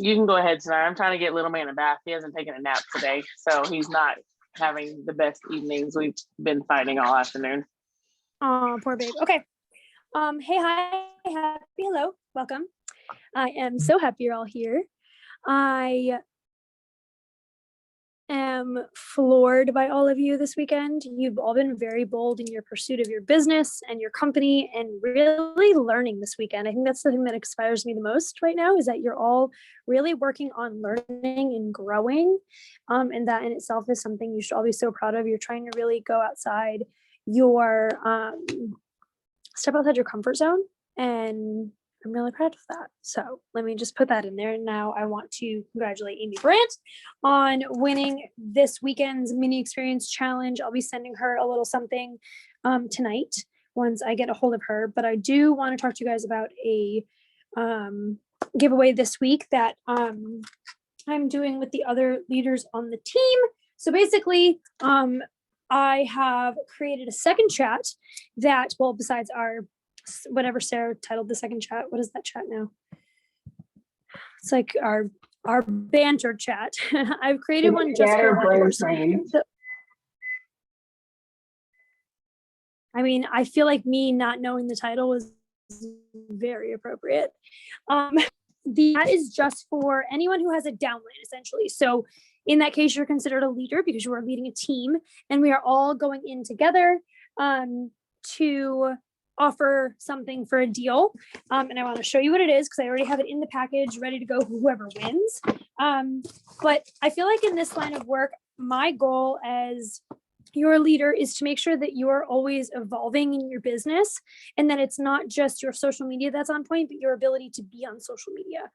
You can go ahead tonight. I'm trying to get little man a bath. He hasn't taken a nap today, so he's not having the best evenings. We've been fighting all afternoon. Oh, poor babe. Okay. Hey, hi, happy, hello, welcome. I am so happy you're all here. I am floored by all of you this weekend. You've all been very bold in your pursuit of your business and your company and really learning this weekend. I think that's the thing that inspires me the most right now, is that you're all really working on learning and growing. And that in itself is something you should all be so proud of. You're trying to really go outside your, step outside your comfort zone, and I'm really proud of that. So let me just put that in there. And now I want to congratulate Amy Brandt on winning this weekend's mini experience challenge. I'll be sending her a little something tonight once I get a hold of her. But I do want to talk to you guys about a giveaway this week that I'm doing with the other leaders on the team. So basically, I have created a second chat that, well, besides our whatever Sarah titled the second chat. What is that chat now? It's like our banter chat. I've created one just for leaders. So, I mean, I feel like me not knowing the title was very appropriate. That is just for anyone who has a downline, essentially. So in that case, you're considered a leader because you are leading a team, and we are all going in together to offer something for a deal. And I want to show you what it is because I already have it in the package ready to go for whoever wins. But I feel like in this line of work, my goal as your leader is to make sure that you are always evolving in your business, and that it's not just your social media that's on point, but your ability to be on social media.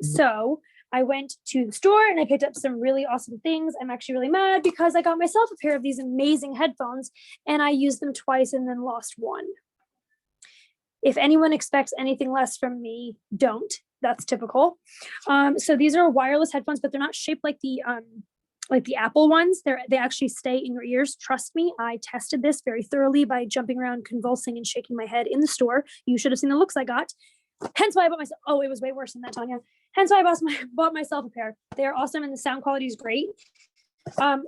So I went to the store and I picked up some really awesome things. I'm actually really mad because I got myself a pair of these amazing headphones and I used them twice and then lost one. If anyone expects anything less from me, don't. That's typical. So these are wireless headphones, but they're not shaped like the Apple ones. They actually stay in your ears. Trust me, I tested this very thoroughly by jumping around, convulsing, and shaking my head in the store. You should have seen the looks I got. Hence why I bought myself. Oh, it was way worse than that, Tanya. Hence why I bought myself a pair. They are awesome, and the sound quality is great.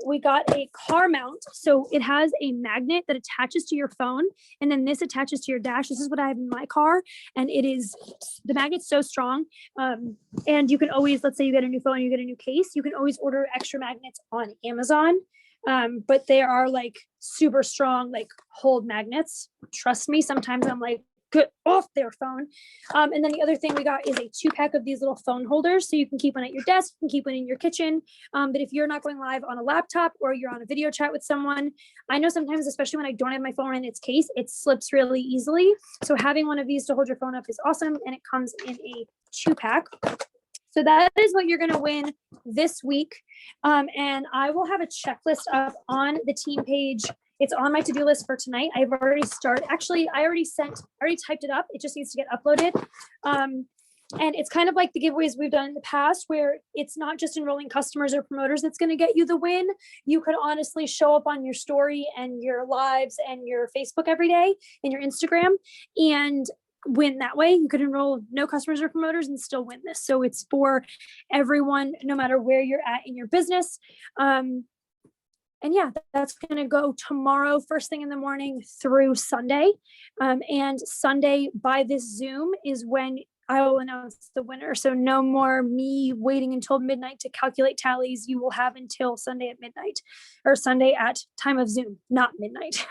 We got a car mount. So it has a magnet that attaches to your phone, and then this attaches to your dash. This is what I have in my car. And the magnet's so strong. And you can always, let's say you get a new phone, you get a new case, you can always order extra magnets on Amazon. But they are like super strong, like hold magnets. Trust me, sometimes I'm like, get off their phone. And then the other thing we got is a 2-pack of these little phone holders. So you can keep one at your desk, you can keep one in your kitchen. But if you're not going live on a laptop or you're on a video chat with someone, I know sometimes, especially when I don't have my phone in its case, it slips really easily. So having one of these to hold your phone up is awesome. And it comes in a 2-pack. So that is what you're going to win this week. And I will have a checklist up on the team page. It's on my to-do list for tonight. I've already started. Actually, I already typed it up. It just needs to get uploaded. And it's kind of like the giveaways we've done in the past, where it's not just enrolling customers or promoters that's going to get you the win. You could honestly show up on your story and your lives and your Facebook every day and your Instagram and win that way. You could enroll no customers or promoters and still win this. So it's for everyone, no matter where you're at in your business. And yeah, that's going to go tomorrow, first thing in the morning through Sunday. And Sunday by this Zoom is when I will announce the winner. So no more me waiting until midnight to calculate tallies. You will have until Sunday at midnight, or Sunday at time of Zoom, not midnight.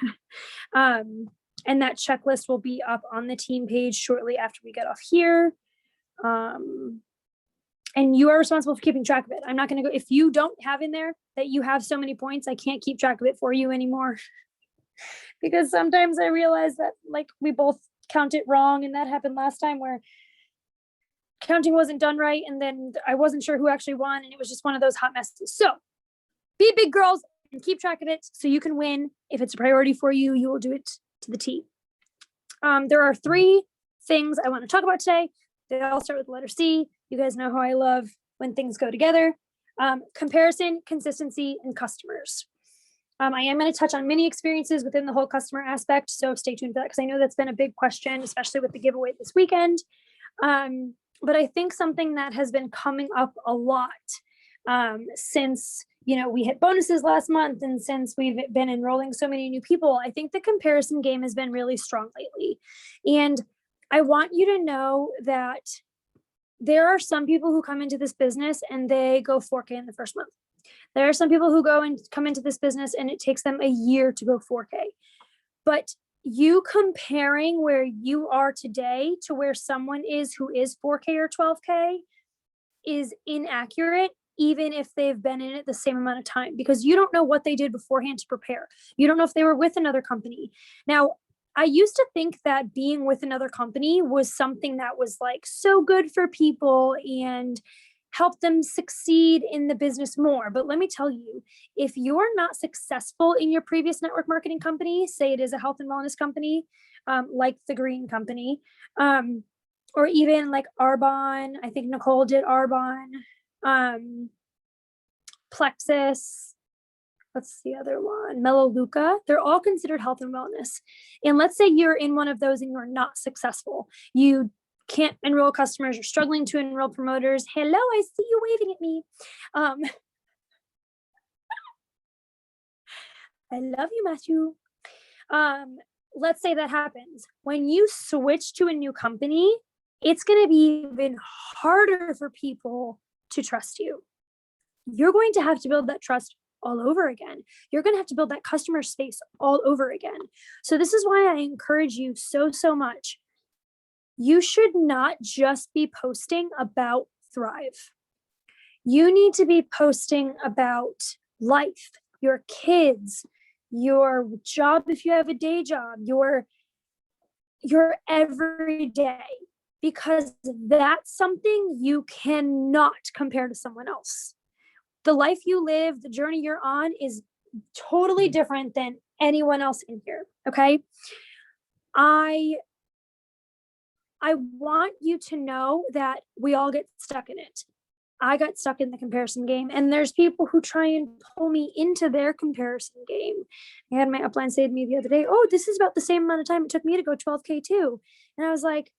And that checklist will be up on the team page shortly after we get off here. And you are responsible for keeping track of it. I'm not going to go, if you don't have in there that you have so many points, I can't keep track of it for you anymore. Because sometimes I realize that like we both count it wrong. And that happened last time where counting wasn't done right. And then I wasn't sure who actually won. And it was just one of those hot messes. So be big girls and keep track of it so you can win. If it's a priority for you, you will do it to the T. There are 3 things I want to talk about today. They all start with the letter C. You guys know how I love when things go together. Comparison, consistency, and customers. I am going to touch on mini experiences within the whole customer aspect. So stay tuned for that because I know that's been a big question, especially with the giveaway this weekend. But I think something that has been coming up a lot since, we hit bonuses last month and since we've been enrolling so many new people, I think the comparison game has been really strong lately. And I want you to know that there are some people who come into this business and they go 4K in the first month. There are some people who come into this business and it takes them a year to go 4K. But you comparing where you are today to where someone is who is 4K or 12K is inaccurate, even if they've been in it the same amount of time, because you don't know what they did beforehand to prepare. You don't know if they were with another company. Now, I used to think that being with another company was something that was like so good for people and help them succeed in the business more. But let me tell you, if you're not successful in your previous network marketing company, say it is a health and wellness company, like the Green Company, or even like Arbonne, I think Nicole did Arbonne, Plexus, what's the other one? Melaleuca. They're all considered health and wellness. And let's say you're in one of those and you're not successful. You can't enroll customers, you're struggling to enroll promoters. Hello, I see you waving at me. I love you, Matthew. Let's say that happens. When you switch to a new company, it's going to be even harder for people to trust you. You're going to have to build that trust all over again. You're going to have to build that customer space all over again. So this is why I encourage you so much. You should not just be posting about Thrive. You need to be posting about life, your kids, your job if you have a day job, your everyday, because that's something you cannot compare to someone else. The life you live, the journey you're on is totally different than anyone else in here, okay? I want you to know that we all get stuck in it. I got stuck in the comparison game, and there's people who try and pull me into their comparison game. I had my upline say to me the other day, oh, this is about the same amount of time it took me to go 12K too. And I was like,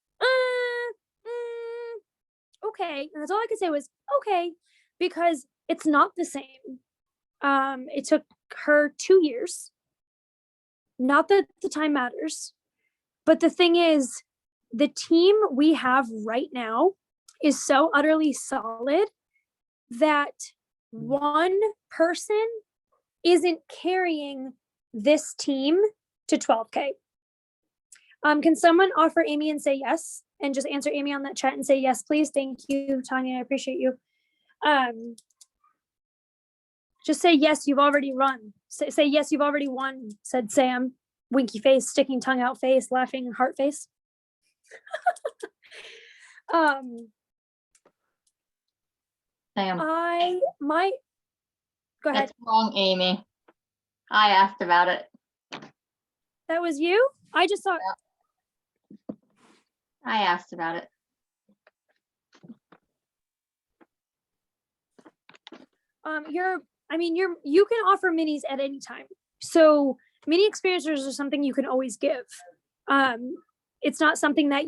okay. And that's all I could say was, okay, because it's not the same. It took her 2 years. Not that the time matters, but the thing is, the team we have right now is so utterly solid that one person isn't carrying this team to 12K. Can someone offer Amy and say yes? And just answer Amy on that chat and say yes, please. Thank you, Tanya. I appreciate you. Just say yes, you've already run. Say yes, you've already won, said Sam. Winky face, sticking tongue out face, laughing heart face. Sam. Go ahead. That's wrong, Amy. I asked about it. That was you? I just saw. Yeah. I asked about it. You can offer minis at any time. So mini experiences are something you can always give. It's not something that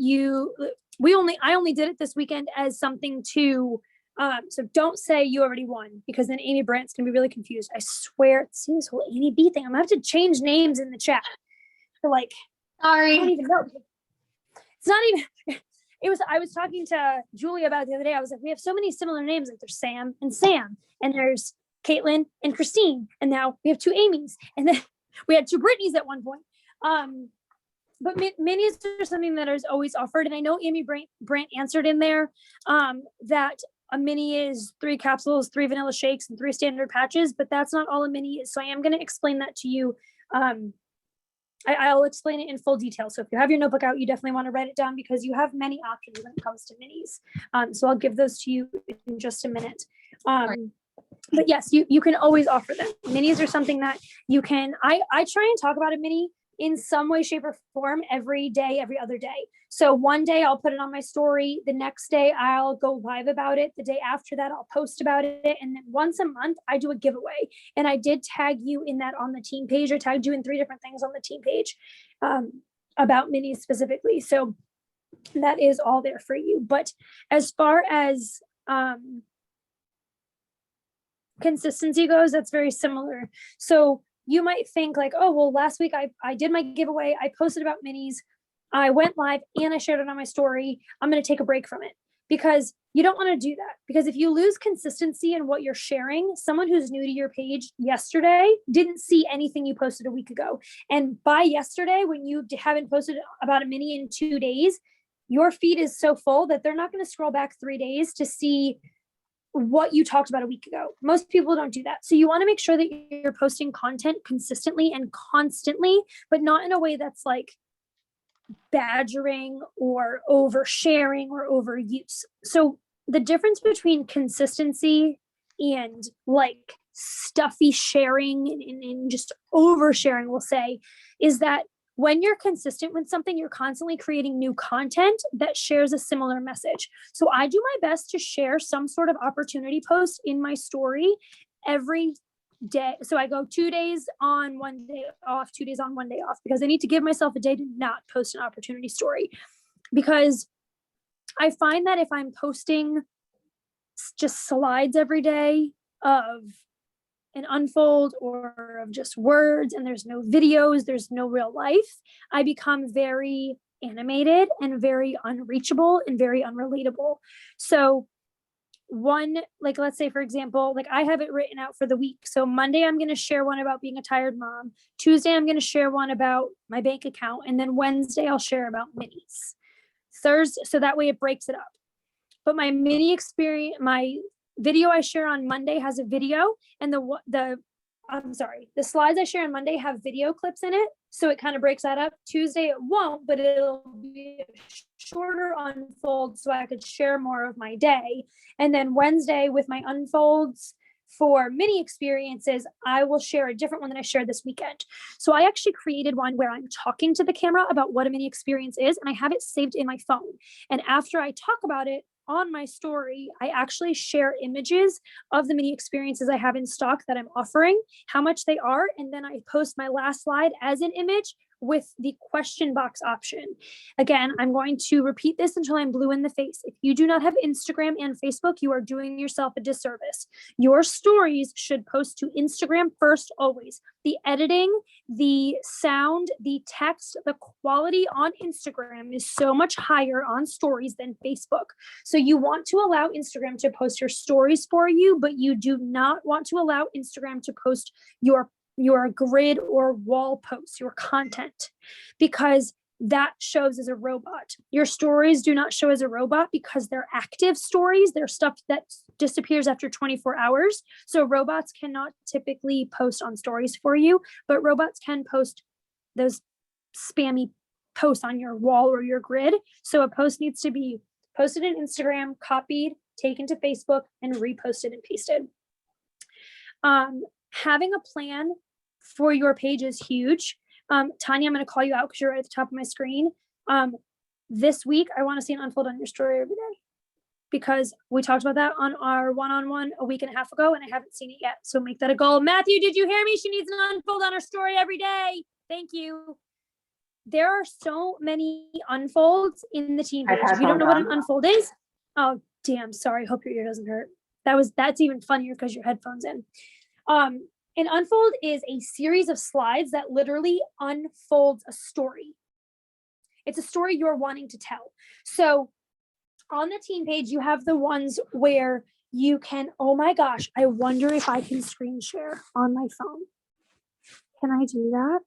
I only did it this weekend as something to, so don't say you already won, because then Amy Brandt's gonna be really confused. I swear, see this whole Amy B thing. I'm gonna have to change names in the chat. For like, Sorry. I don't even know. It's not even, I was talking to Julia about it the other day. I was like, we have so many similar names. Like there's Sam, and there's Caitlin and Christine. And now we have 2 Amy's. And then we had 2 Brittany's at one point. But minis are something that is always offered. And I know Amy Brandt answered in there that a mini is 3 capsules, 3 vanilla shakes, and 3 standard patches, but that's not all a mini is. So I am going to explain that to you. I'll explain it in full detail. So if you have your notebook out, you definitely want to write it down, because you have many options when it comes to minis. So I'll give those to you in just a minute. But yes, you can always offer them. Minis are something that you can, I try and talk about a mini in some way, shape, or form every day, every other day. So one day I'll put it on my story. The next day I'll go live about it. The day after that, I'll post about it. And then once a month I do a giveaway. And I did tag you in that on the team page. I tagged you in 3 different things on the team page about minis specifically. So that is all there for you. But as far as consistency goes, that's very similar. So you might think like, oh, well, last week I did my giveaway, I posted about minis, I went live and I shared it on my story. I'm going to take a break from it, because you don't want to do that. Because if you lose consistency in what you're sharing, someone who's new to your page yesterday didn't see anything you posted a week ago. And by yesterday, when you haven't posted about a mini in 2 days, your feed is so full that they're not going to scroll back 3 days to see what you talked about a week ago. Most people don't do that. So you want to make sure that you're posting content consistently and constantly, but not in a way that's like badgering or oversharing or overuse. So the difference between consistency and like stuffy sharing and just oversharing, we'll say, is that when you're consistent with something, you're constantly creating new content that shares a similar message. So I do my best to share some sort of opportunity post in my story every day. So I go 2 days on, 1 day off, 2 days on, 1 day off, because I need to give myself a day to not post an opportunity story. Because I find that if I'm posting just slides every day of an unfold or of just words and there's no videos, there's no real life, I become very animated and very unreachable and very unrelatable. So one, like, let's say, for example, like I have it written out for the week. So Monday, I'm going to share one about being a tired mom. Tuesday, I'm going to share one about my bank account. And then Wednesday, I'll share about minis. Thursday, so that way it breaks it up. But my mini experience, my video I share on Monday has a video, and the slides I share on Monday have video clips in it. So it kind of breaks that up. Tuesday it won't, but it'll be a shorter unfold so I could share more of my day. And then Wednesday with my unfolds for mini experiences, I will share a different one that I shared this weekend. So I actually created one where I'm talking to the camera about what a mini experience is, and I have it saved in my phone. And after I talk about it on my story, I actually share images of the mini experiences I have in stock that I'm offering, how much they are, and then I post my last slide as an image with the question box option. Again, I'm going to repeat this until I'm blue in the face. If you do not have Instagram and Facebook, you are doing yourself a disservice. Your stories should post to Instagram first, always. The editing, the sound, the text, the quality on Instagram is so much higher on stories than Facebook. So you want to allow Instagram to post your stories for you, but you do not want to allow Instagram to post your grid or wall posts, your content, because that shows as a robot. Your stories do not show as a robot because they're active stories. They're stuff that disappears after 24 hours. So robots cannot typically post on stories for you, but robots can post those spammy posts on your wall or your grid. So a post needs to be posted in Instagram, copied, taken to Facebook, and reposted and pasted. Having a plan for your page is huge. Tanya, I'm going to call you out because you're right at the top of my screen. This week, I want to see an unfold on your story every day, because we talked about that on our one-on-one a week and a half ago, and I haven't seen it yet. So make that a goal. Matthew, did you hear me? She needs an unfold on her story every day. Thank you. There are so many unfolds in the team page. If you don't know what an unfold is, oh, damn, sorry. Hope your ear doesn't hurt. That's even funnier because your headphone's in. An unfold is a series of slides that literally unfolds a story. It's a story you're wanting to tell. So on the team page, you have the ones where you can, oh my gosh, I wonder if I can screen share on my phone. Can I do that?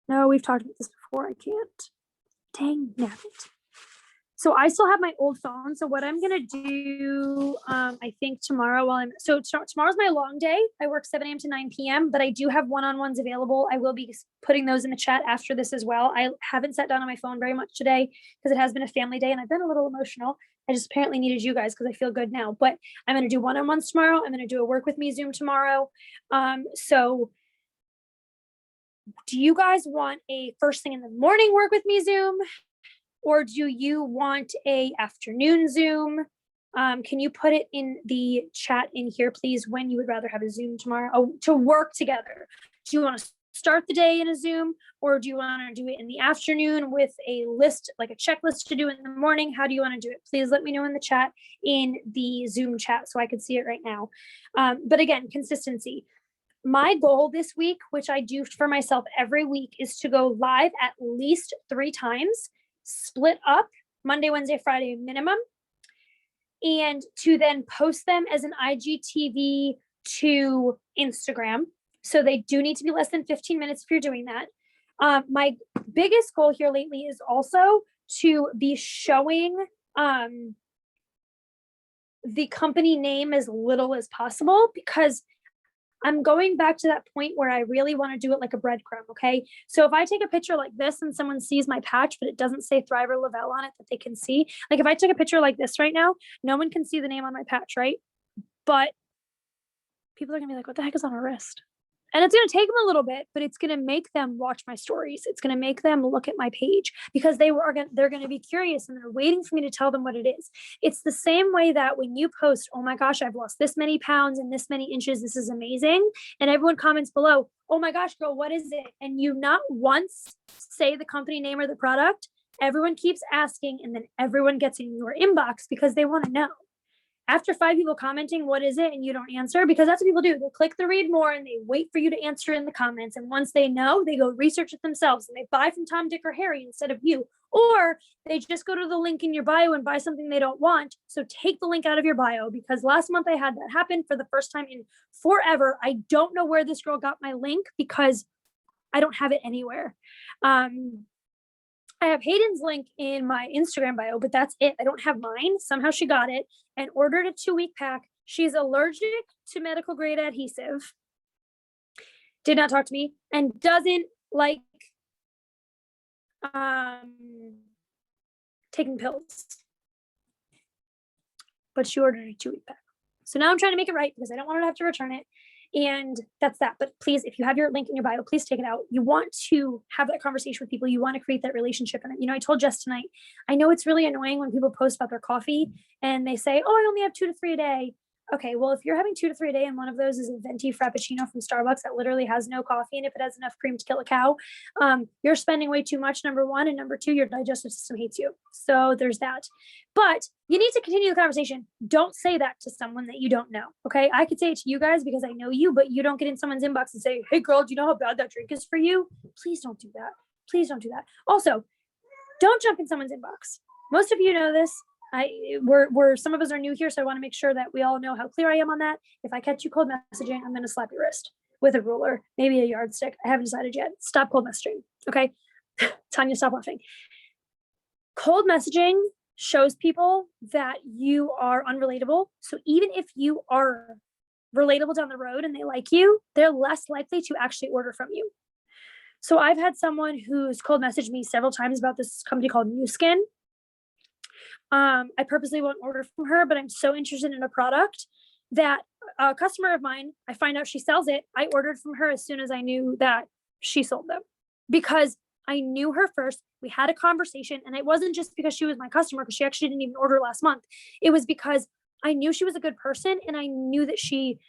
No, we've talked about this before. I can't. Dang nabbit. So I still have my old phone. So what I'm going to do, I think tomorrow tomorrow's my long day. I work 7 a.m. to 9 p.m., but I do have one-on-ones available. I will be putting those in the chat after this as well. I haven't sat down on my phone very much today because it has been a family day and I've been a little emotional. I just apparently needed you guys because I feel good now, but I'm going to do one-on-ones tomorrow. I'm going to do a work with me Zoom tomorrow. So do you guys want a first thing in the morning work with me Zoom? Or do you want a afternoon Zoom? Can you put it in the chat in here, please, when you would rather have a Zoom tomorrow? Oh, to work together. Do you want to start the day in a Zoom, or do you want to do it in the afternoon with a list, like a checklist to do in the morning? How do you want to do it? Please let me know in the chat, in the Zoom chat, so I can see it right now. But again, consistency. My goal this week, which I do for myself every week, is to go live at least 3 times, split up Monday, Wednesday, Friday minimum, and to then post them as an IGTV to Instagram. So they do need to be less than 15 minutes if you're doing that. My biggest goal here lately is also to be showing the company name as little as possible, because I'm going back to that point where I really want to do it like a breadcrumb. Okay. So if I take a picture like this and someone sees my patch, but it doesn't say Thriver Lavelle on it that they can see, like if I took a picture like this right now, no one can see the name on my patch, right? But people are gonna be like, what the heck is on her wrist? And it's going to take them a little bit, but it's going to make them watch my stories. It's going to make them look at my page, because they're going to be curious and they're waiting for me to tell them what it is. It's the same way that when you post, oh my gosh, I've lost this many pounds and this many inches, this is amazing, and everyone comments below, oh my gosh, girl, what is it? And you not once say the company name or the product, everyone keeps asking, and then everyone gets in your inbox because they want to know. After 5 people commenting, what is it? And you don't answer, because that's what people do. They click the read more and they wait for you to answer in the comments. And once they know, they go research it themselves and they buy from Tom, Dick, or Harry instead of you. Or they just go to the link in your bio and buy something they don't want. So take the link out of your bio, because last month I had that happen for the first time in forever. I don't know where this girl got my link because I don't have it anywhere. I have Hayden's link in my Instagram bio, but that's it. I don't have mine. Somehow she got it and ordered a 2-week pack. She's allergic to medical grade adhesive. Did not talk to me and doesn't like taking pills. But she ordered a 2-week pack. So now I'm trying to make it right because I don't want her to have to return it. And that's that. But please, if you have your link in your bio, please take it out. You want to have that conversation with people. You want to create that relationship. And, you know, I told Jess tonight, I know it's really annoying when people post about their coffee and they say, oh, I only have 2 to 3 a day. Okay, well, if you're having 2 to 3 a day and one of those is a venti frappuccino from Starbucks that literally has no coffee, and if it has enough cream to kill a cow, you're spending way too much, number one, and number two, your digestive system hates you. So there's that. But you need to continue the conversation. Don't say that to someone that you don't know, okay? I could say it to you guys because I know you, but you don't get in someone's inbox and say, hey, girl, do you know how bad that drink is for you? Please don't do that. Please don't do that. Also, don't jump in someone's inbox. Most of you know this. We're some of us are new here, so I want to make sure that we all know how clear I am on that. If I catch you cold messaging, I'm going to slap your wrist with a ruler, maybe a yardstick. I haven't decided yet. Stop cold messaging, okay? Tanya, stop laughing. Cold messaging shows people that you are unrelatable. So even if you are relatable down the road and they like you, they're less likely to actually order from you. So I've had someone who's cold messaged me several times about this company called New Skin. I purposely won't order from her, but I'm so interested in a product that a customer of mine, I find out she sells it. I ordered from her as soon as I knew that she sold them, because I knew her first. We had a conversation, and it wasn't just because she was my customer, because she actually didn't even order last month. It was because I knew she was a good person, and I knew that she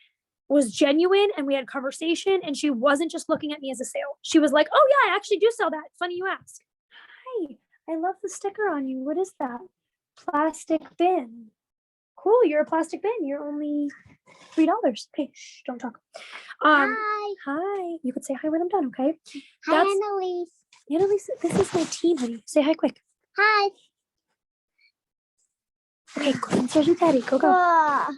was genuine, and we had conversation, and she wasn't just looking at me as a sale. She was like, oh yeah, I actually do sell that. Funny you ask. Hi, I love the sticker on you. What is that? Plastic bin. Cool, you're a plastic bin. You're only $3. Okay, shh, don't talk. Hi. You could say hi when I'm done, okay? Hi, Annalise. Annalise, this is my team, honey. Say hi quick. Hi. Okay, go upstairs with Daddy. Go.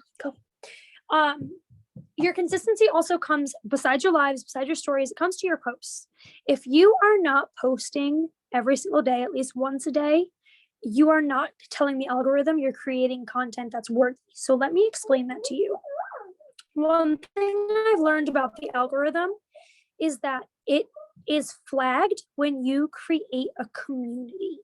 Your consistency also comes besides your lives, besides your stories. It comes to your posts. If you are not posting every single day, at least once a day, you are not telling the algorithm you're creating content that's worthy. So let me explain that to you. One thing I've learned about the algorithm is that it is flagged when you create a community.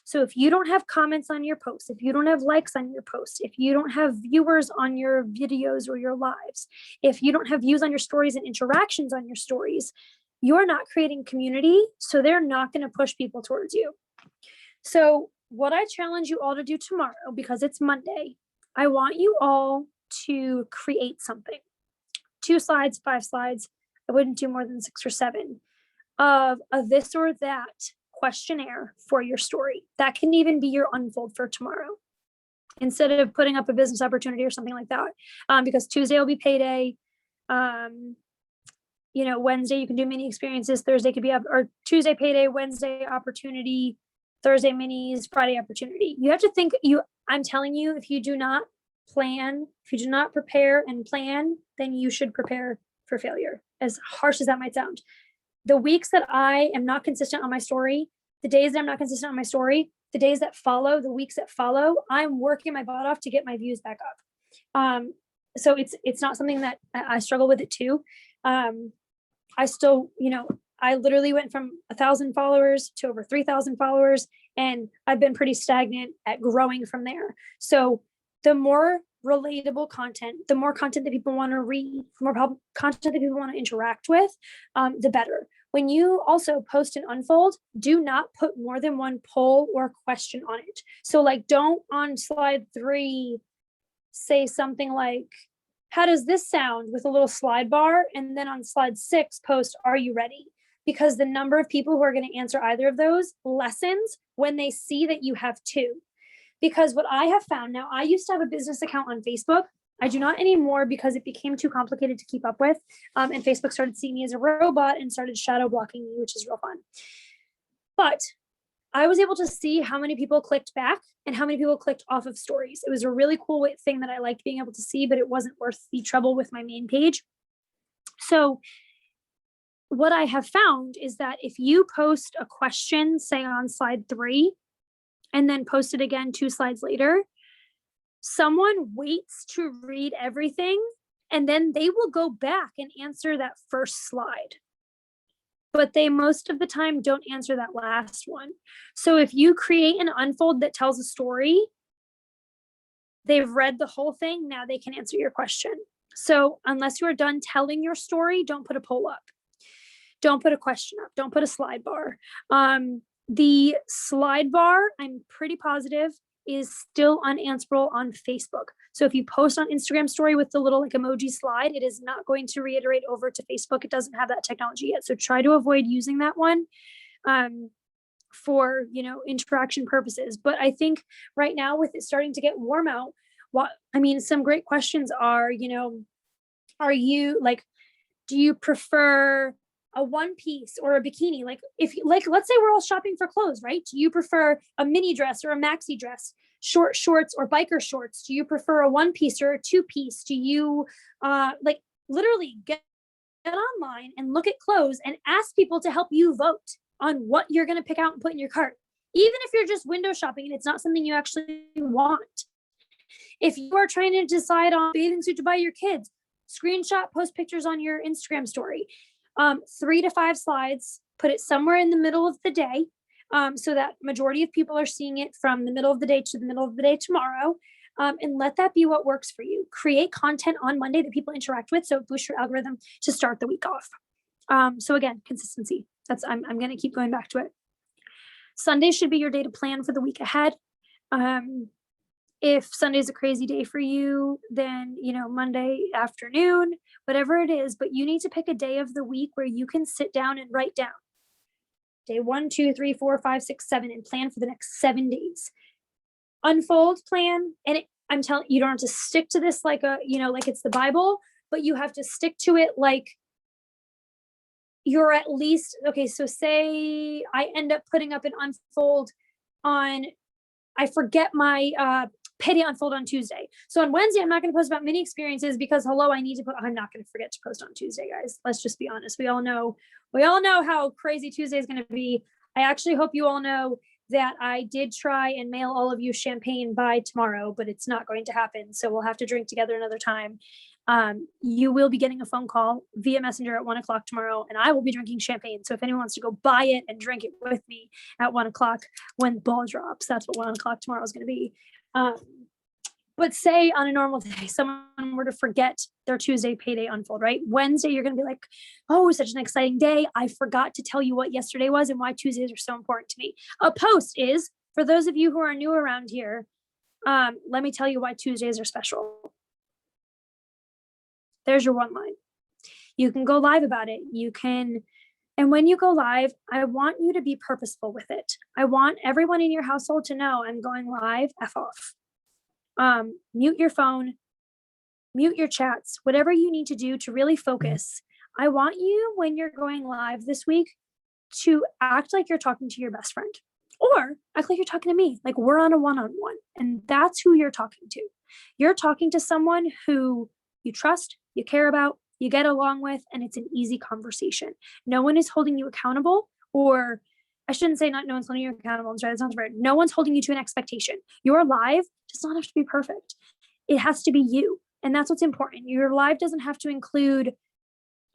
So if you don't have comments on your posts, if you don't have likes on your posts, if you don't have viewers on your videos or your lives, if you don't have views on your stories and interactions on your stories, you're not creating community. So they're not going to push people towards you. So what I challenge you all to do tomorrow, because it's Monday, I want you all to create something. 2 slides, 5 slides. I wouldn't do more than 6 or 7. of a this or that questionnaire for your story. That can even be your unfold for tomorrow, instead of putting up a business opportunity or something like that. Because Tuesday will be payday. Wednesday you can do mini experiences, Thursday could be or Tuesday payday, Wednesday opportunity, Thursday minis, Friday opportunity. You have to think, I'm telling you, if you do not prepare and plan, then you should prepare for failure, as harsh as that might sound. The weeks that I am not consistent on my story, the days that I'm not consistent on my story, the days that follow, the weeks that follow, I'm working my butt off to get my views back up. So it's not something that I struggle with it too. I still, I literally went from 1,000 followers to over 3,000 followers, and I've been pretty stagnant at growing from there. So the more relatable content, the more content that people want to read, the more content that people want to interact with, the better. When you also post an unfold, do not put more than one poll or question on it. So like, don't on slide 3 say something like, how does this sound, with a little slide bar, and then on slide 6 post, are you ready? Because the number of people who are going to answer either of those lessens when they see that you have 2. Because what I have found, now I used to have a business account on Facebook. I do not anymore because it became too complicated to keep up with. And Facebook started seeing me as a robot and started shadow blocking me, which is real fun. But I was able to see how many people clicked back and how many people clicked off of stories. It was a really cool thing that I liked being able to see, but it wasn't worth the trouble with my main page. So what I have found is that if you post a question, say on slide 3, and then post it again 2 slides later, someone waits to read everything, and then they will go back and answer that first slide. But they most of the time don't answer that last one. So if you create an unfold that tells a story, they've read the whole thing, now they can answer your question. So unless you are done telling your story, don't put a poll up. Don't put a question up. Don't put a slide bar. The slide bar, I'm pretty positive, is still unanswerable on Facebook. So if you post on Instagram story with the little like emoji slide, it is not going to reiterate over to Facebook. It doesn't have that technology yet. So try to avoid using that one for, interaction purposes. But I think right now, with it starting to get warm out, some great questions are, are you like, do you prefer a one piece or a bikini? Like, if you like, let's say we're all shopping for clothes, right? Do you prefer a mini dress or a maxi dress, short shorts or biker shorts? Do you prefer a one piece or a 2-piece? Do you literally get online and look at clothes and ask people to help you vote on what you're going to pick out and put in your cart, even if you're just window shopping and it's not something you actually want. If you are trying to decide on bathing suit to buy your kids, screenshot, post pictures on your Instagram story. 3 to 5 slides, put it somewhere in the middle of the day, so that majority of people are seeing it from the middle of the day to the middle of the day tomorrow, and let that be what works for you. Create content on Monday that people interact with, so it boosts your algorithm to start the week off. So again, consistency. I'm going to keep going back to it. Sunday should be your day to plan for the week ahead. If Sunday's a crazy day for you, then, Monday afternoon, whatever it is, but you need to pick a day of the week where you can sit down and write down day 1, 2, 3, 4, 5, 6, 7, and plan for the next 7 days. Unfold, plan, and I'm telling you, don't have to stick to this like like it's the Bible, but you have to stick to it like you're at least, okay, so say I end up putting up an unfold on, I forget my payday unfold on Tuesday. So on Wednesday, I'm not going to post about mini experiences because I'm not going to forget to post on Tuesday, guys. Let's just be honest. We all know how crazy Tuesday is going to be. I actually hope you all know that I did try and mail all of you champagne by tomorrow, but it's not going to happen. So we'll have to drink together another time. You will be getting a phone call via Messenger at 1:00 tomorrow, and I will be drinking champagne. So if anyone wants to go buy it and drink it with me at 1:00 when the ball drops, that's what 1:00 tomorrow is going to be. But say on a normal day, someone were to forget their Tuesday payday unfold, right? Wednesday, you're going to be like, oh, such an exciting day. I forgot to tell you what yesterday was and why Tuesdays are so important to me. A post is, for those of you who are new around here, let me tell you why Tuesdays are special. There's your one line. You can go live about it. You can And when you go live, I want you to be purposeful with it. I want everyone in your household to know I'm going live, F off. Mute your phone, mute your chats, whatever you need to do to really focus. I want you, when you're going live this week, to act like you're talking to your best friend, or act like you're talking to me, like we're on a one-on-one, and that's who you're talking to. You're talking to someone who you trust, you care about, you get along with, and it's an easy conversation. No one is holding you accountable, or I shouldn't say no one's holding you accountable. I'm sorry, that sounds weird. No one's holding you to an expectation. Your live does not have to be perfect. It has to be you. And that's what's important. Your live doesn't have to include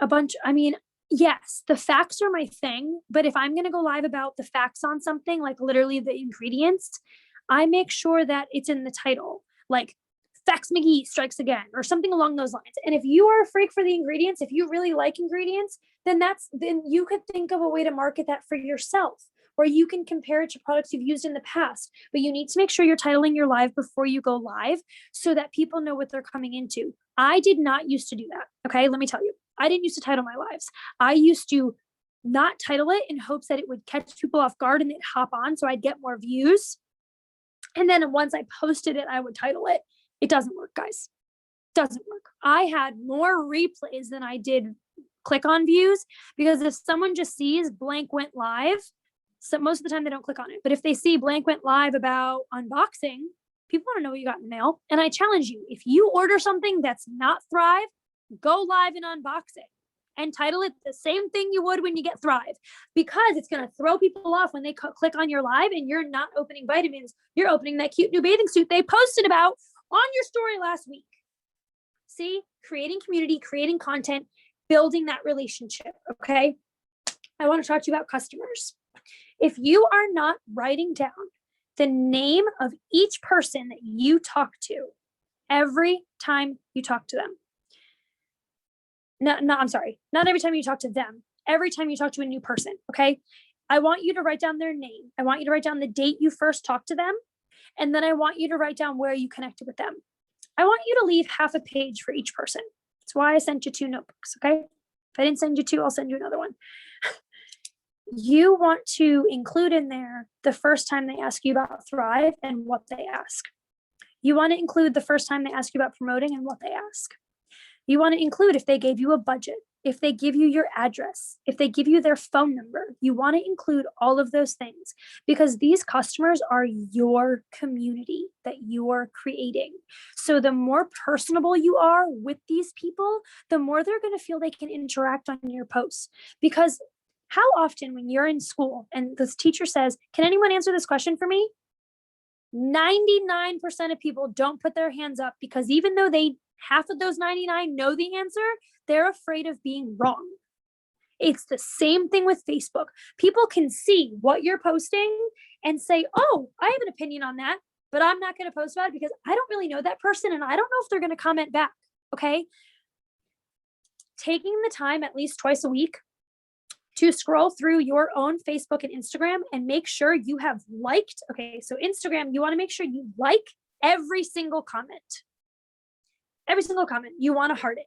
a bunch. I mean, yes, the facts are my thing, but if I'm going to go live about the facts on something, like literally the ingredients, I make sure that it's in the title, like Fax McGee strikes again, or something along those lines. And if you are a freak for the ingredients, if you really like ingredients, then you could think of a way to market that for yourself, or you can compare it to products you've used in the past. But you need to make sure you're titling your live before you go live so that people know what they're coming into. I did not used to do that. Okay, let me tell you. I didn't used to title my lives. I used to not title it in hopes that it would catch people off guard and they'd hop on so I'd get more views. And then once I posted it, I would title it. It doesn't work, guys. Doesn't work. I had more replays than I did click on views, because if someone just sees blank went live, so most of the time they don't click on it. But if they see blank went live about unboxing, people want to know what you got in the mail. And I challenge you, if you order something that's not Thrive, go live and unbox it and title it the same thing you would when you get Thrive, because it's going to throw people off when they click on your live and you're not opening vitamins. You're opening that cute new bathing suit they posted about on your story last week. See, creating community, creating content, building that relationship. Okay. I want to talk to you about customers. If you are not writing down the name of each person that you talk to every time you talk to them, I'm sorry, not every time you talk to them, every time you talk to a new person, okay? I want you to write down their name. I want you to write down the date you first talked to them. And then I want you to write down where you connected with them. I want you to leave half a page for each person. That's why I sent you 2 notebooks, okay? If I didn't send you 2, I'll send you another one. You want to include in there the first time they ask you about Thrive and what they ask. You want to include the first time they ask you about promoting and what they ask. You want to include if they gave you a budget, if they give you your address, if they give you their phone number. You want to include all of those things, because these customers are your community that you are creating. So the more personable you are with these people, the more they're going to feel they can interact on your posts. Because how often when you're in school and the teacher says, "Can anyone answer this question for me?" 99% of people don't put their hands up, because even though half of those 99 know the answer, they're afraid of being wrong. It's the same thing with Facebook. People can see what you're posting and say, "Oh, I have an opinion on that, but I'm not going to post about it because I don't really know that person and I don't know if they're going to comment back." Okay. Taking the time at least twice a week to scroll through your own Facebook and Instagram and make sure you have liked. Okay, so Instagram, you want to make sure you like every single comment. Every single comment, you want to heart it.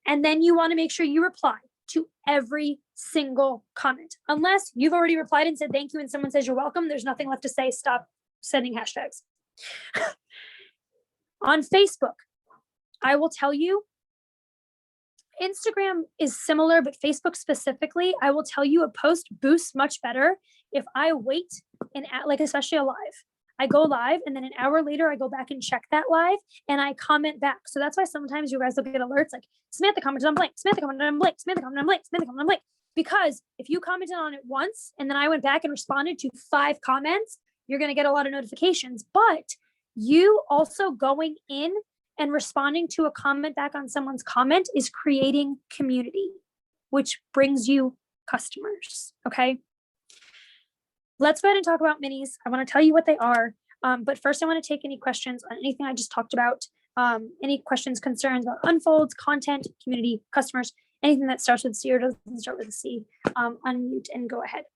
And then you want to make sure you reply to every single comment. Unless you've already replied and said thank you and someone says you're welcome, there's nothing left to say. Stop sending hashtags. On Facebook, I will tell you, Instagram is similar, but Facebook specifically, I will tell you a post boosts much better if I wait like especially a live. I go live and then an hour later I go back and check that live and I comment back. So that's why sometimes you guys will get alerts like Samantha commented on blank, Samantha commented on blank, Samantha commented on blank, Samantha commented on blank. Because if you commented on it once and then I went back and responded to 5 comments, you're going to get a lot of notifications. But you also going in and responding to a comment back on someone's comment is creating community, which brings you customers. Okay. Let's go ahead and talk about minis. I want to tell you what they are. But first I want to take any questions on anything I just talked about. Any questions, concerns about unfolds, content, community, customers, anything that starts with C or doesn't start with a C. Unmute and go ahead.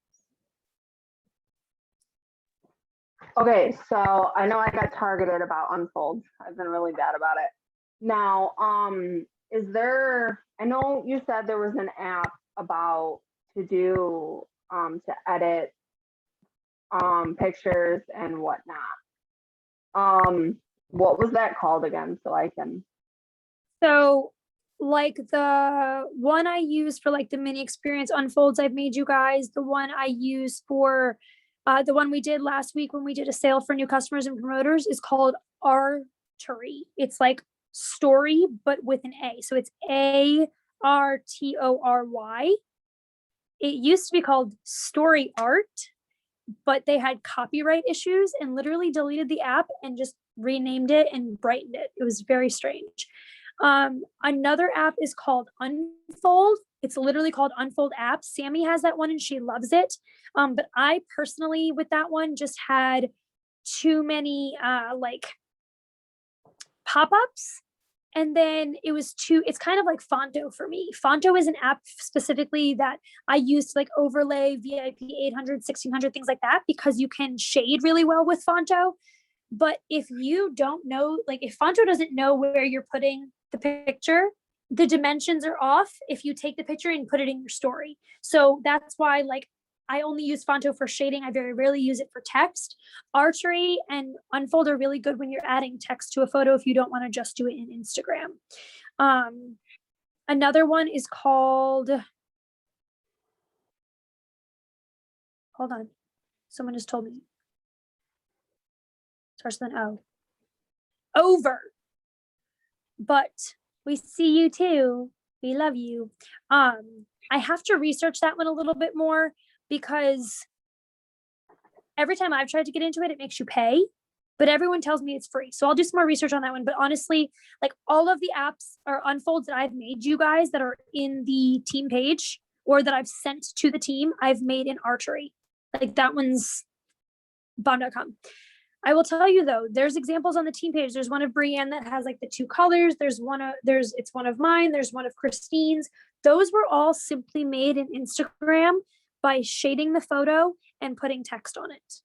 Okay, so I know I got targeted about Unfold. I've been really bad about it. Now, I know you said there was an app about to do, to edit, pictures and whatnot. What was that called again? So I can, So like the one I use for like the mini experience unfolds I've made you guys, the one I use for the one we did last week when we did a sale for new customers and promoters is called Artory. It's like story, but with an A. So it's ARTORY. It used to be called Story Art, but they had copyright issues and literally deleted the app and just renamed it and brightened it. It was very strange. Another app is called Unfold. It's literally called Unfold app. Sammy has that one and she loves it. But I personally with that one just had too many like pop-ups. And then it's kind of like Fonto for me. Fonto is an app specifically that I use to like overlay VIP 800, 1600, things like that, because you can shade really well with Fonto. But if you don't know, like if Fonto doesn't know where you're putting the picture, the dimensions are off if you take the picture and put it in your story. So that's why like I only use Fonto for shading. I very rarely use it for text. Archery and Unfold are really good when you're adding text to a photo if you don't want to just do it in Instagram. Another one is called, hold on, someone just told me. Starts with an O. Over. But we see you too. We love you. I have to research that one a little bit more because every time I've tried to get into it, it makes you pay, but everyone tells me it's free. So I'll do some more research on that one. But honestly, like all of the apps or unfolds that I've made you guys that are in the team page or that I've sent to the team, I've made in Archery. Like that one's bomb.com. I will tell you though, there's examples on the team page. There's one of Brienne that has like the two colors. It's one of mine. There's one of Christine's. Those were all simply made in Instagram by shading the photo and putting text on it.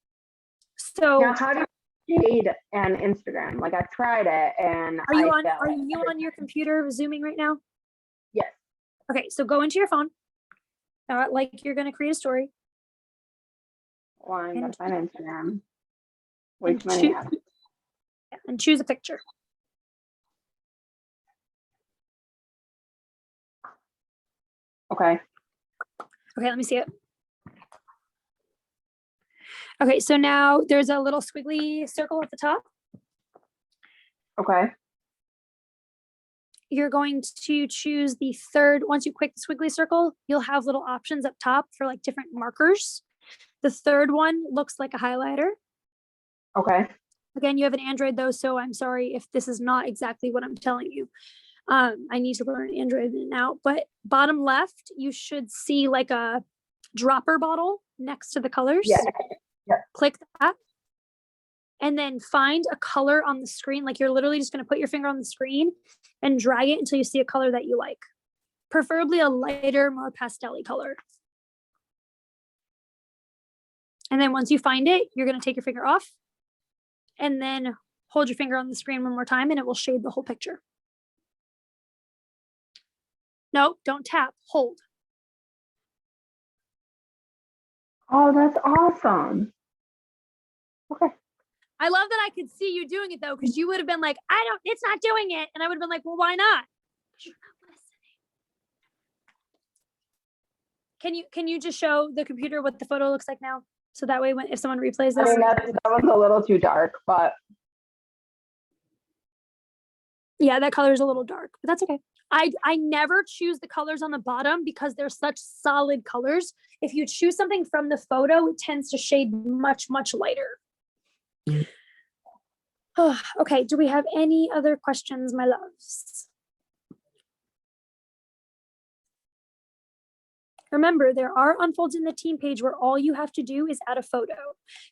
So now how do you shade an Instagram? Like I've tried it and are you on your computer Zooming right now? Yes. Okay, so go into your phone. Like you're gonna create a story. Well, I'm gonna find Instagram. And and choose a picture. Okay. Okay, let me see it. Okay, so now there's a little squiggly circle at the top. Okay. You're going to choose the third. Once you click the squiggly circle, you'll have little options up top for like different markers. The third one looks like a highlighter. Okay. Again, you have an Android though, so I'm sorry if this is not exactly what I'm telling you. I need to learn Android now, but bottom left, you should see like a dropper bottle next to the colors. Yeah. Click that. And then find a color on the screen. Like you're literally just going to put your finger on the screen and drag it until you see a color that you like. Preferably a lighter, more pastel-y color. And then once you find it, you're going to take your finger off and then hold your finger on the screen one more time and it will shade the whole picture. No, don't tap, hold. Oh, that's awesome. Okay. I love that I could see you doing it though, because you would have been like, it's not doing it. And I would have been like, well, why not? You're not listening. Can you just show the computer what the photo looks like now? So that way, if someone replays this. I mean, that was a little too dark, but. Yeah, that color is a little dark, but that's okay. I never choose the colors on the bottom because they're such solid colors. If you choose something from the photo, it tends to shade much, much lighter. Oh, okay, do we have any other questions, my loves? Remember, there are unfolds in the team page where all you have to do is add a photo.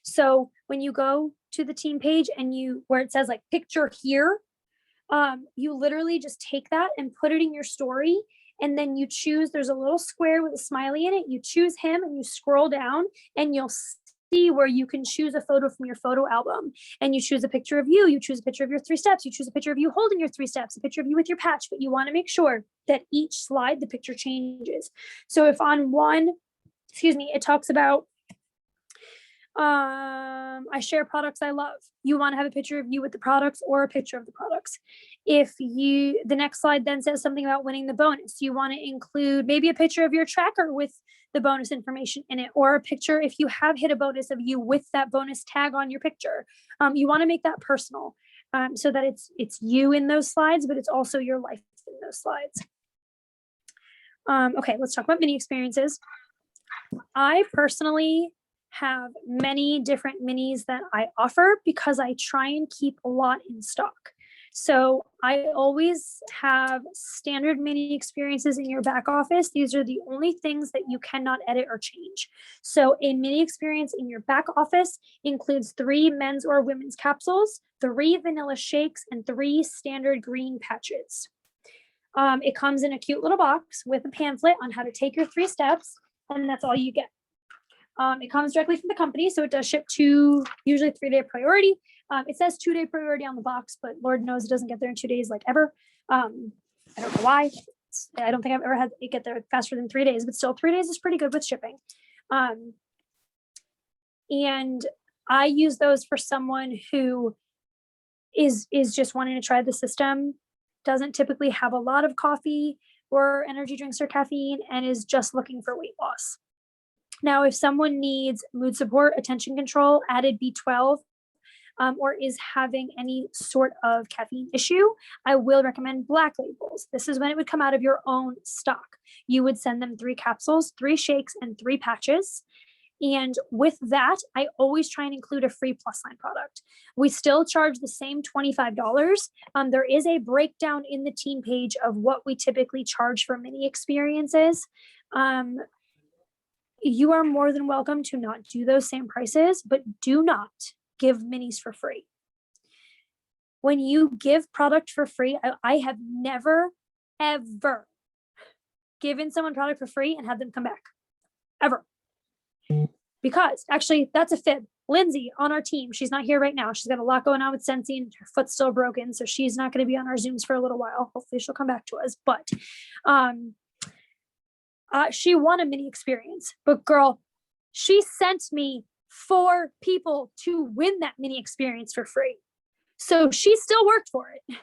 So when you go to the team page and where it says like picture here, you literally just take that and put it in your story. And then you choose, there's a little square with a smiley in it. You choose him and you scroll down and you'll see where you can choose a photo from your photo album. And you choose a picture of you choose a picture of your 3 steps, you choose a picture of you holding your 3 steps, a picture of you with your patch, but you want to make sure that each slide, the picture changes. So if on one, excuse me, it talks about I share products I love. You want to have a picture of you with the products or a picture of the products. If you, the next slide then says something about winning the bonus. You want to include maybe a picture of your tracker with the bonus information in it, or a picture if you have hit a bonus of you with that bonus tag on your picture. You want to make that personal, so that it's you in those slides, but it's also your life in those slides. Okay, let's talk about mini experiences. I personally have many different minis that I offer because I try and keep a lot in stock. So I always have standard mini experiences in your back office. These are the only things that you cannot edit or change. So a mini experience in your back office includes 3 men's or women's capsules, 3 vanilla shakes, and 3 standard green patches. It comes in a cute little box with a pamphlet on how to take your 3 steps, and that's all you get. It comes directly from the company, so it does ship to usually 3-day priority. It says 2-day priority on the box, but Lord knows it doesn't get there in 2 days like ever. I don't know why. I don't think I've ever had it get there faster than 3 days, but still 3 days is pretty good with shipping. And I use those for someone who is just wanting to try the system, doesn't typically have a lot of coffee or energy drinks or caffeine, and is just looking for weight loss. Now, if someone needs mood support, attention control, added B12, or is having any sort of caffeine issue, I will recommend Black Labels. This is when it would come out of your own stock. You would send them 3 capsules, 3 shakes, and 3 patches. And with that, I always try and include a free Plus Line product. We still charge the same $25. There is a breakdown in the team page of what we typically charge for mini experiences. You are more than welcome to not do those same prices, but do not give minis for free. When you give product for free, I have never, ever given someone product for free and had them come back, ever. Because actually, that's a fib. Lindsay on our team, she's not here right now. She's got a lot going on with Sensi and her foot's still broken, so she's not going to be on our Zooms for a little while. Hopefully she'll come back to us. But she won a mini experience, but girl, she sent me 4 people to win that mini experience for free. So she still worked for it.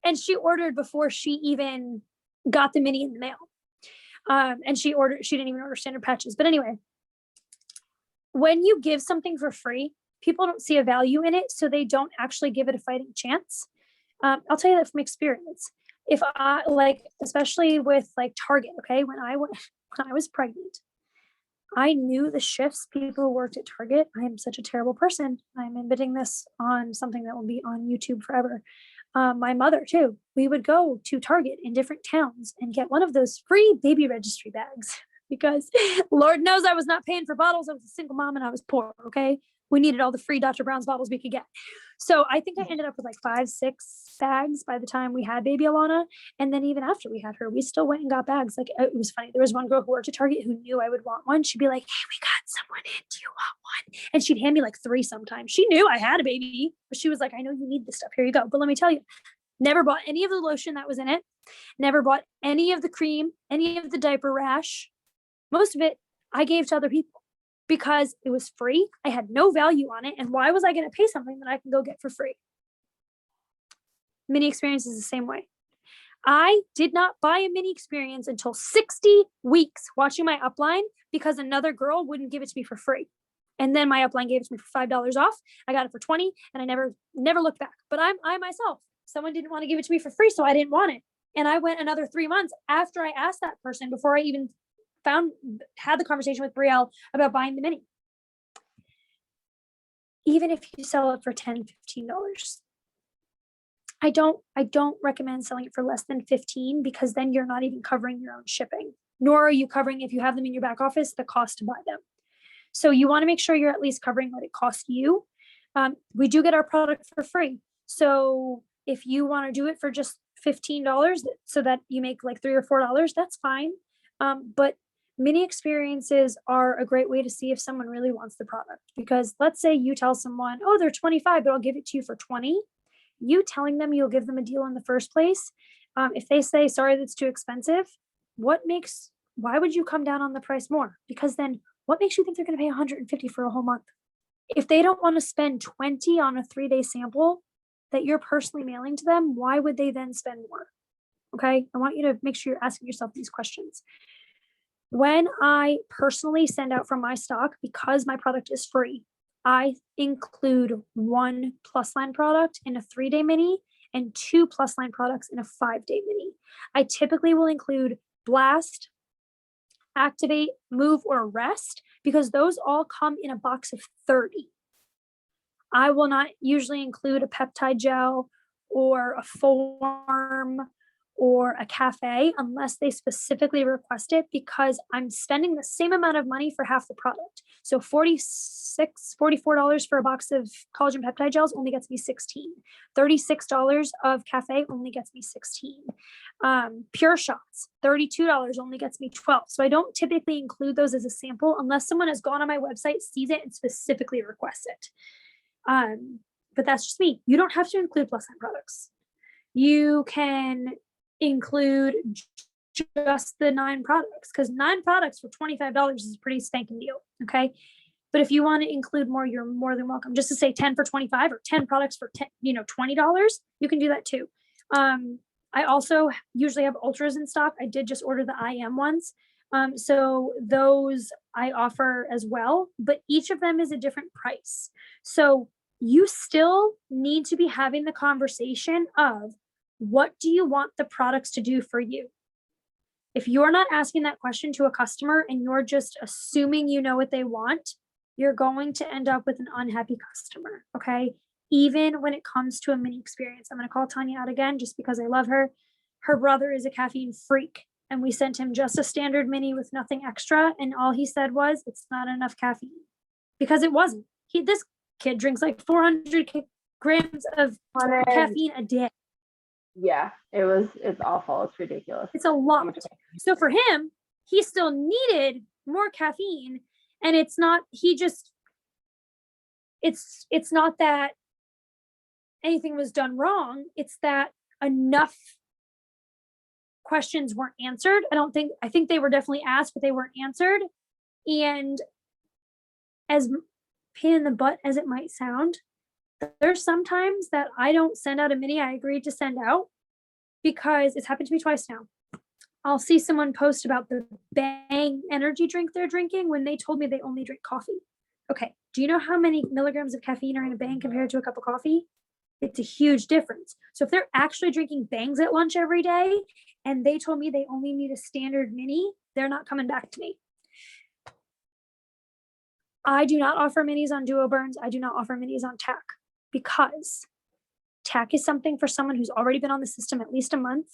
And she ordered before she even got the mini in the mail. And she didn't even order standard patches. But anyway, when you give something for free, people don't see a value in it, so they don't actually give it a fighting chance. I'll tell you that from experience. If I especially with Target, okay, when I was pregnant, I knew the shifts people who worked at Target. I am such a terrible person. I'm admitting this on something that will be on YouTube forever. My mother too. We would go to Target in different towns and get one of those free baby registry bags because Lord knows I was not paying for bottles. I was a single mom and I was poor. Okay. We needed all the free Dr. Brown's bottles we could get. So I think I ended up with 5, 6 bags by the time we had baby Alana. And then even after we had her, we still went and got bags. It was funny. There was one girl who worked at Target who knew I would want one. She'd be like, hey, we got someone in. Do you want one? And she'd hand me 3 sometimes. She knew I had a baby, but she was like, I know you need this stuff. Here you go. But let me tell you, never bought any of the lotion that was in it. Never bought any of the cream, any of the diaper rash. Most of it I gave to other people because it was free. I had no value on it. And why was I going to pay something that I can go get for free? Mini experience is the same way. I did not buy a mini experience until 60 weeks watching my upline because another girl wouldn't give it to me for free. And then my upline gave it to me for $5 off. I got it for 20 and I never looked back. But I myself, someone didn't want to give it to me for free, so I didn't want it. And I went another 3 months after I asked that person before I even had the conversation with Brielle about buying the mini. Even if you sell it for $10, $15, I don't recommend selling it for less than 15 because then you're not even covering your own shipping, nor are you covering, if you have them in your back office, the cost to buy them. So you want to make sure you're at least covering what it costs you. We do get our product for free. So if you want to do it for just $15 so that you make $3 or $4, that's fine. But mini experiences are a great way to see if someone really wants the product, because let's say you tell someone, oh, they're 25, but I'll give it to you for 20. You telling them you'll give them a deal in the first place. If they say, sorry, that's too expensive, what makes why would you come down on the price more? Because then what makes you think they're going to pay 150 for a whole month? If they don't want to spend 20 on a 3-day sample that you're personally mailing to them, why would they then spend more? Okay. I want you to make sure you're asking yourself these questions. When I personally send out from my stock, because my product is free, I include 1 Plusline product in a 3-day mini and 2 Plusline products in a 5-day mini. I typically will include Blast, Activate, Move, or Rest because those all come in a box of 30. I will not usually include a peptide gel or a form or a cafe unless they specifically request it because I'm spending the same amount of money for half the product. So $44 for a box of collagen peptide gels only gets me 16. $36 of cafe only gets me 16. Pure shots, $32 only gets me 12. So I don't typically include those as a sample unless someone has gone on my website, sees it, and specifically requests it. But that's just me. You don't have to include Plusline products. You can include just the 9 products because 9 products for $25 is a pretty spanking deal. Okay. But if you want to include more, you're more than welcome. Just to say 10 for 25 or 10 products for $20, you can do that too. I also usually have ultras in stock. I did just order the IM ones. So those I offer as well, but each of them is a different price. So you still need to be having the conversation of what do you want the products to do for you? If you're not asking that question to a customer and you're just assuming you know what they want, you're going to end up with an unhappy customer. Okay. Even when it comes to a mini experience, I'm going to call Tanya out again just because I love her. Her brother is a caffeine freak and we sent him just a standard mini with nothing extra. And all he said was, it's not enough caffeine because it wasn't. This kid drinks like 400 grams of caffeine a day. Yeah, it's awful. It's ridiculous. It's a lot. So for him, he still needed more caffeine. And it's not that anything was done wrong. It's that enough questions weren't answered. I think they were definitely asked, but they weren't answered. And as pain in the butt as it might sound, there's sometimes that I don't send out a mini I agreed to send out because it's happened to me twice now. I'll see someone post about the Bang energy drink they're drinking when they told me they only drink coffee. Okay, do you know how many milligrams of caffeine are in a Bang compared to a cup of coffee? It's a huge difference. So if they're actually drinking Bangs at lunch every day and they told me they only need a standard mini, they're not coming back to me. I do not offer minis on Duo Burns. I do not offer minis on TAC because TAC is something for someone who's already been on the system at least a month.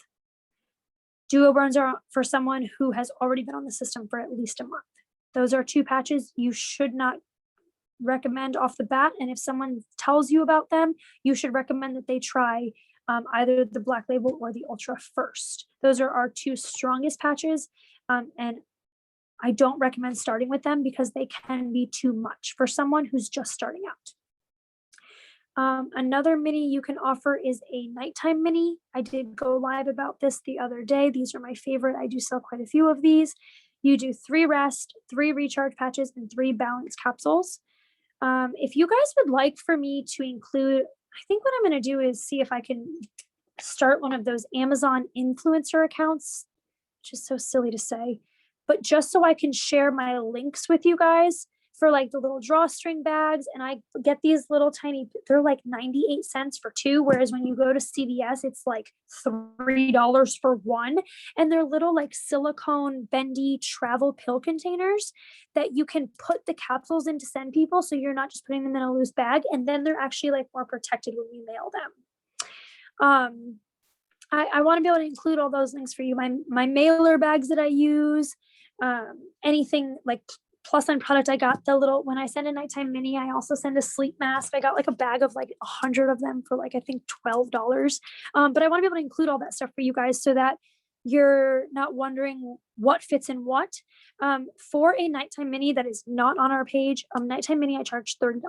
Duo Burns are for someone who has already been on the system for at least a month. Those are 2 patches you should not recommend off the bat. And if someone tells you about them, you should recommend that they try either the Black Label or the Ultra first. Those are our 2 strongest patches. And I don't recommend starting with them because they can be too much for someone who's just starting out. Another mini you can offer is a nighttime mini. I did go live about this the other day. These are my favorite. I do sell quite a few of these. You do 3 rest, 3 recharge patches, and 3 balance capsules. If you guys would like for me to include, I think what I'm going to do is see if I can start one of those Amazon influencer accounts, which is so silly to say, but just so I can share my links with you guys for like the little drawstring bags. And I get these little tiny, they're like 98 cents for 2. Whereas when you go to CVS, it's like $3 for 1. And they're little like silicone bendy travel pill containers that you can put the capsules in to send people. So you're not just putting them in a loose bag. And then they're actually like more protected when you mail them. I want to be able to include all those links for you. My mailer bags that I use, anything like Plusline product. I got the little, when I send a nighttime mini, I also send a sleep mask. I got like a bag of like 100 of them for like, I think $12. But I want to be able to include all that stuff for you guys so that you're not wondering what fits in what. For a nighttime mini that is not on our page, nighttime mini, I charge $30.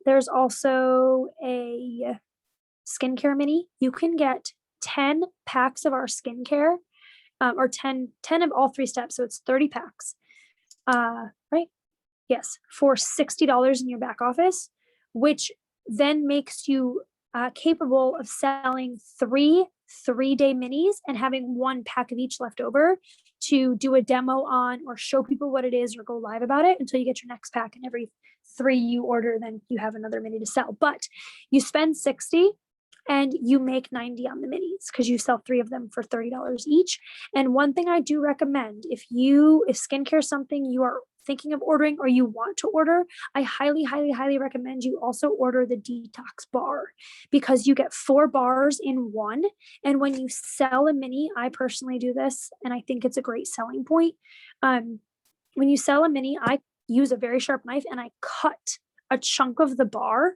There's also a skincare mini. You can get 10 packs of our skincare or 10 of all 3 steps. So it's 30 packs, right? Yes, for $60 in your back office, which then makes you capable of selling 3 3-day minis and having 1 pack of each left over to do a demo on or show people what it is or go live about it until you get your next pack. And every 3 you order, then you have another mini to sell. But you spend 60 and you make 90 on the minis because you sell 3 of them for $30 each. And one thing I do recommend, if skincare is something you are thinking of ordering or you want to order, I highly, highly, highly recommend you also order the detox bar because you get 4 bars in one. And when you sell a mini, I personally do this, and I think it's a great selling point. When you sell a mini, I use a very sharp knife and I cut a chunk of the bar,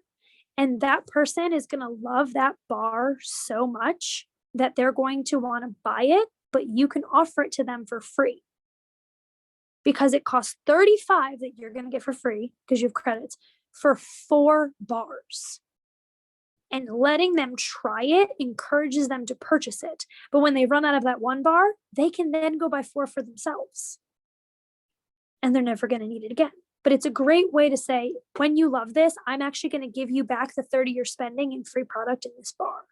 and that person is going to love that bar so much that they're going to want to buy it, but you can offer it to them for free because it costs $35 that you're going to get for free because you have credits for 4 bars. And letting them try it encourages them to purchase it. But when they run out of that 1 bar, they can then go buy 4 for themselves. And they're never going to need it again. But it's a great way to say, when you love this, I'm actually going to give you back the $30 you're spending in free product in this bar.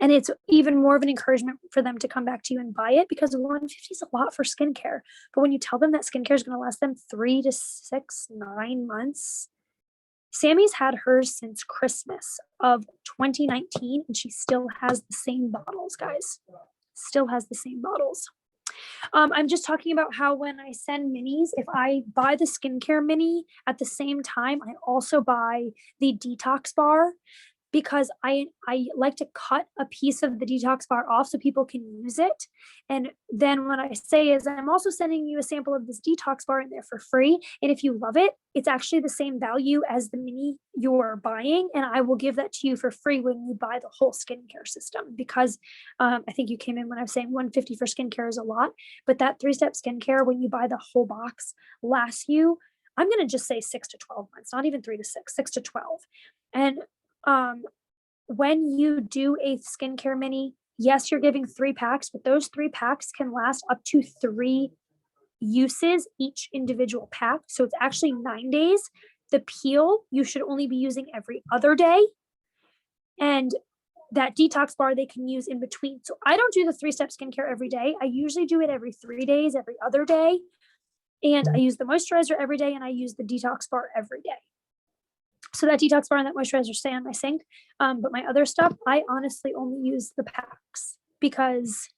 And it's even more of an encouragement for them to come back to you and buy it because $150 is a lot for skincare. But when you tell them that skincare is going to last them 3 to 6, 9 months, Sammy's had hers since Christmas of 2019, and she still has the same bottles, guys. Still has the same bottles. I'm just talking about how when I send minis, if I buy the skincare mini at the same time, I also buy the detox bar because I like to cut a piece of the detox bar off so people can use it. And then what I say is I'm also sending you a sample of this detox bar in there for free. And if you love it, it's actually the same value as the mini you're buying. And I will give that to you for free when you buy the whole skincare system because I think you came in when I was saying $150 for skincare is a lot, but that 3-step skincare, when you buy the whole box, lasts you, I'm going to just say 6 to 12 months, not even 3 to 6, 6 to 12. And when you do a skincare mini, yes, you're giving 3 packs, but those 3 packs can last up to 3 uses each individual pack. So it's actually 9 days. The peel, you should only be using every other day. And that detox bar they can use in between. So I don't do the 3-step skincare every day. I usually do it every 3 days, every other day. And I use the moisturizer every day and I use the detox bar every day. So that detox bar and that moisturizer stay on my sink. But my other stuff, I honestly only use the packs because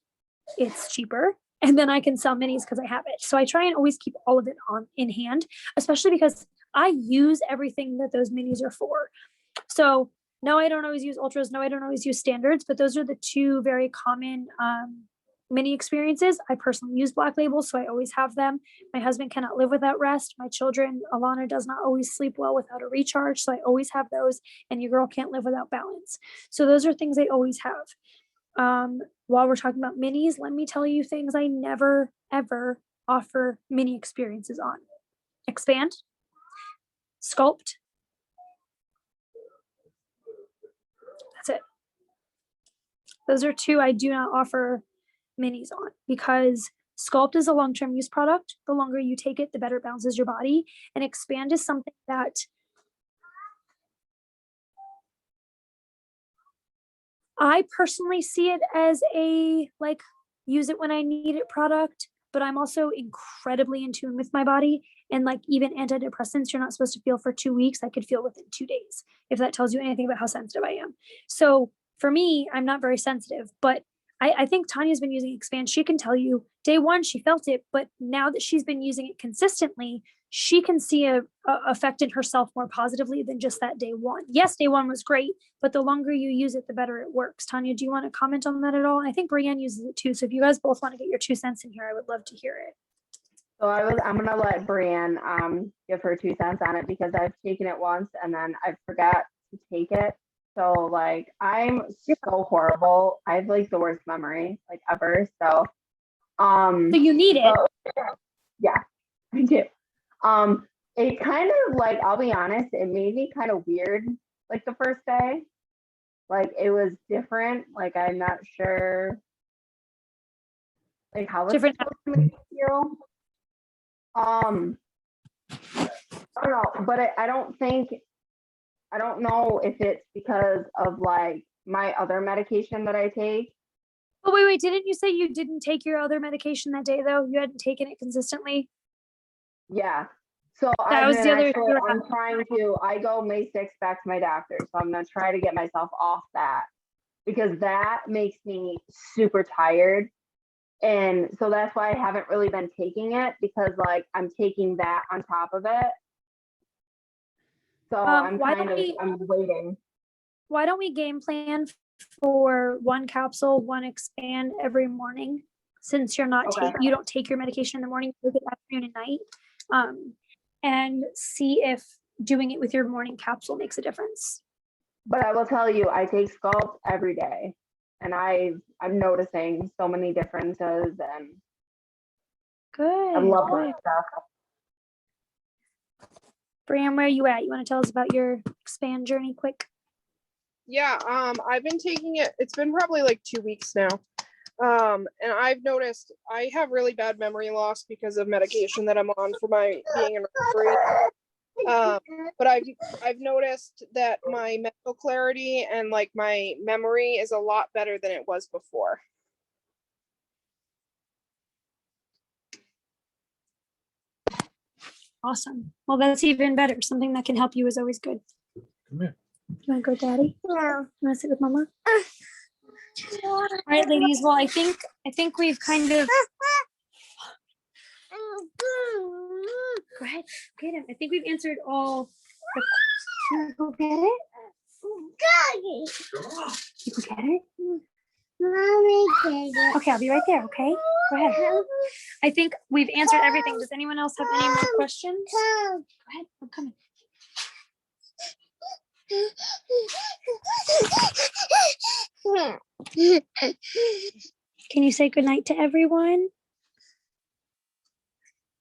it's cheaper. And then I can sell minis because I have it. So I try and always keep all of it in hand, especially because I use everything that those minis are for. So no, I don't always use ultras. No, I don't always use standards, but those are the 2 very common mini experiences. I personally use Black Label, so I always have them. My husband cannot live without rest. My children, Alana does not always sleep well without a recharge, so I always have those. And your girl can't live without balance. So those are things I always have. While we're talking about minis, let me tell you things I never, ever offer mini experiences on. Expand, Sculpt. That's it. Those are 2 I do not offer minis on because Sculpt is a long-term use product. The longer you take it, the better it bounces your body. And Expand is something that I personally see it as a use it when I need it product, but I'm also incredibly in tune with my body. And even antidepressants, you're not supposed to feel for 2 weeks. I could feel within 2 days, if that tells you anything about how sensitive I am. So for me, I'm not very sensitive, but I think Tanya's been using Expand. She can tell you day 1, she felt it, but now that she's been using it consistently, she can see a effect in herself more positively than just that day 1. Yes, day 1 was great, but the longer you use it, the better it works. Tanya, do you want to comment on that at all? I think Brienne uses it too. So if you guys both want to get your 2 cents in here, I would love to hear it. So I'm gonna let Brienne give her 2 cents on it because I've taken it once and then I forgot to take it. So I'm so horrible. I have the worst memory ever. So So you need it. Yeah, I do. It kind of I'll be honest, it made me kind of weird the first day. It was different. I'm not sure Like how it's Different- supposed to make you feel. I don't know, but I don't know if it's because of like my other medication that I take. Oh, wait, didn't you say you didn't take your other medication that day though? You hadn't taken it consistently? Yeah. So That was the other issue I I'm trying to, I go May 6th back to my doctor. So I'm going to try to get myself off that because that makes me super tired. And so that's why I haven't really been taking it because like I'm taking that on top of it. So I'm why kind don't of, we- I'm waiting. Why don't we game plan for one capsule, one expand every morning? Since you're not, Okay. you don't take your medication in the morning, you take it afternoon and night. And see if doing it with your morning capsule makes a difference. But I will tell you, I take Sculpt every day. And I'm noticing so many differences and Good. I love good. that stuff. Bram, where are you at? You want to tell us about your expand journey quick? Yeah, I've been taking it, it's been probably like 2 weeks now. And I've noticed I have really bad memory loss because of medication that I'm on for my being in recovery. But I've noticed that my mental clarity and like my memory is a lot better than it was before. Awesome. Well, that's even better. Something that can help you is always good. Come here. You want to go, Daddy? No. You want to sit with Mama? All right, ladies. Well, I think we've kind of. Go ahead, get him. I think we've answered all. You want to go get it? You go get it? Okay, I'll be right there. Okay, go ahead. I think we've answered everything. Does anyone else have any more questions? Go ahead, I'm coming. Can you say goodnight to everyone?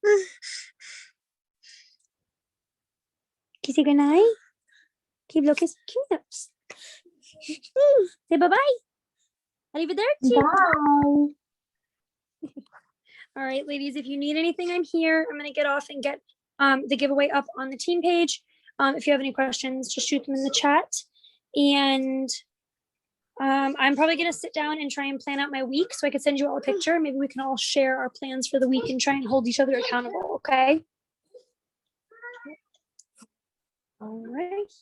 Can you say goodnight? Keep looking cute. Say bye-bye. Arrivederci. Bye. All right, ladies, if you need anything, I'm here. I'm gonna get off and get the giveaway up on the team page. If you have any questions, just shoot them in the chat. And I'm probably gonna sit down and try and plan out my week so I could send you all a picture. Maybe we can all share our plans for the week and try and hold each other accountable, okay? All right,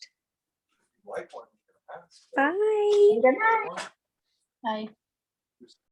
bye. Good night. Bye.